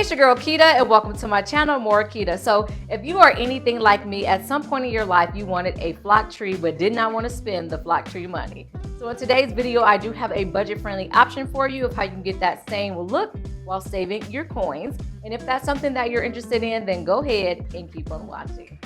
It's your girl Keta, and welcome to my channel, More Keta. So if you are anything like me, at some point in your life you wanted a flock tree but did not want to spend the flock tree money. So in today's video, I do have a budget-friendly option for you of how you can get that same look while saving your coins. And if that's something that you're interested in, then go ahead and keep on watching.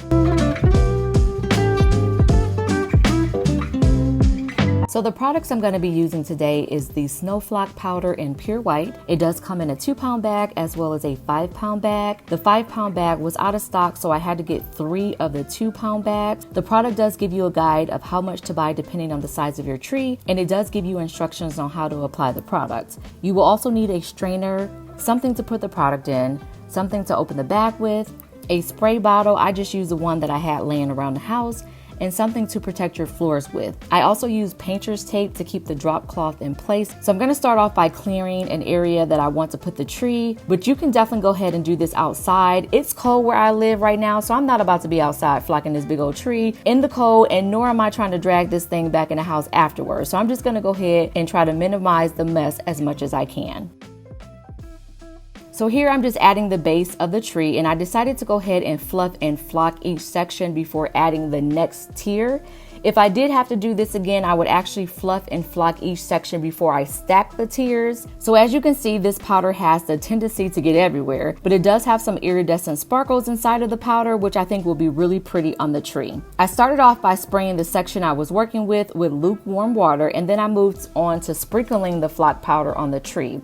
So the products I'm going to be using today is the Snow Flock powder in pure white. It does come in a 2-pound bag as well as a 5-pound bag. The 5-pound bag was out of stock, so I had to get 3 of the 2-pound bags. The product does give you a guide of how much to buy depending on the size of your tree, and it does give you instructions on how to apply the product. You will also need a strainer, something to put the product in, something to open the bag with, a spray bottle. I just used the one that I had laying around the house, and something to protect your floors with. I also use painter's tape to keep the drop cloth in place. So I'm gonna start off by clearing an area that I want to put the tree, but you can definitely go ahead and do this outside. It's cold where I live right now, so I'm not about to be outside flocking this big old tree in the cold, and nor am I trying to drag this thing back in the house afterwards. So I'm just gonna go ahead and try to minimize the mess as much as I can. So here I'm just adding the base of the tree, and I decided to go ahead and fluff and flock each section before adding the next tier. If I did have to do this again, I would actually fluff and flock each section before I stack the tiers. So as you can see, this powder has the tendency to get everywhere, but it does have some iridescent sparkles inside of the powder, which I think will be really pretty on the tree. I started off by spraying the section I was working with lukewarm water, and then I moved on to sprinkling the flock powder on the tree.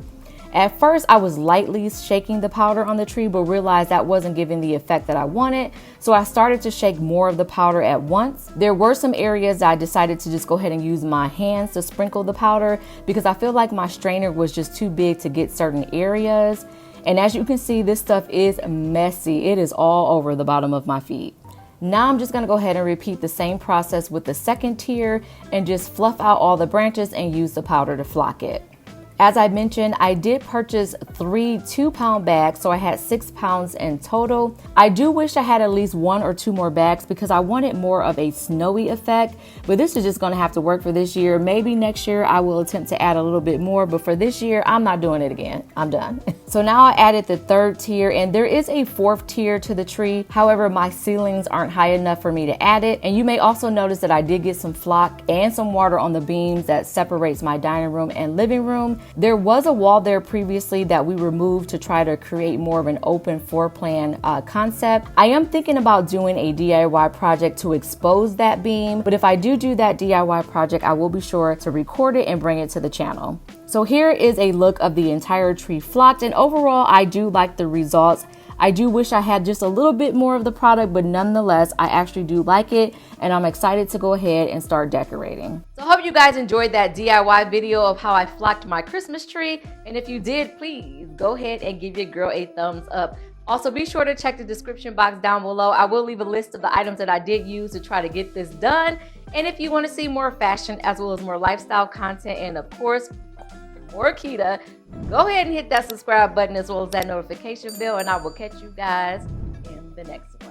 At first, I was lightly shaking the powder on the tree, but realized that wasn't giving the effect that I wanted. So I started to shake more of the powder at once. There were some areas that I decided to just go ahead and use my hands to sprinkle the powder because I feel like my strainer was just too big to get certain areas. And as you can see, this stuff is messy. It is all over the bottom of my feet. Now I'm just gonna go ahead and repeat the same process with the second tier and just fluff out all the branches and use the powder to flock it. As I mentioned, I did purchase 3 2-pound bags, so I had 6 pounds in total. I do wish I had at least 1 or 2 more bags because I wanted more of a snowy effect, but this is just gonna have to work for this year. Maybe next year I will attempt to add a little bit more, but for this year, I'm not doing it again. I'm done. So now I added the 3rd tier, and there is a 4th tier to the tree. However, my ceilings aren't high enough for me to add it. And you may also notice that I did get some flock and some water on the beams that separates my dining room and living room. There was a wall there previously that we removed to try to create more of an open floor plan concept. I am thinking about doing a DIY project to expose that beam, but if I do that DIY project, I will be sure to record it and bring it to the channel. So here is a look of the entire tree flocked, and overall I do like the results. I do wish I had just a little bit more of the product, but nonetheless, I actually do like it, and I'm excited to go ahead and start decorating. So I hope you guys enjoyed that DIY video of how I flocked my Christmas tree, and if you did, please go ahead and give your girl a thumbs up. Also, be sure to check the description box down below. I will leave a list of the items that I did use to try to get this done. And if you want to see more fashion as well as more lifestyle content, and of course, more Keta, go ahead and hit that subscribe button as well as that notification bell, and I will catch you guys in the next one.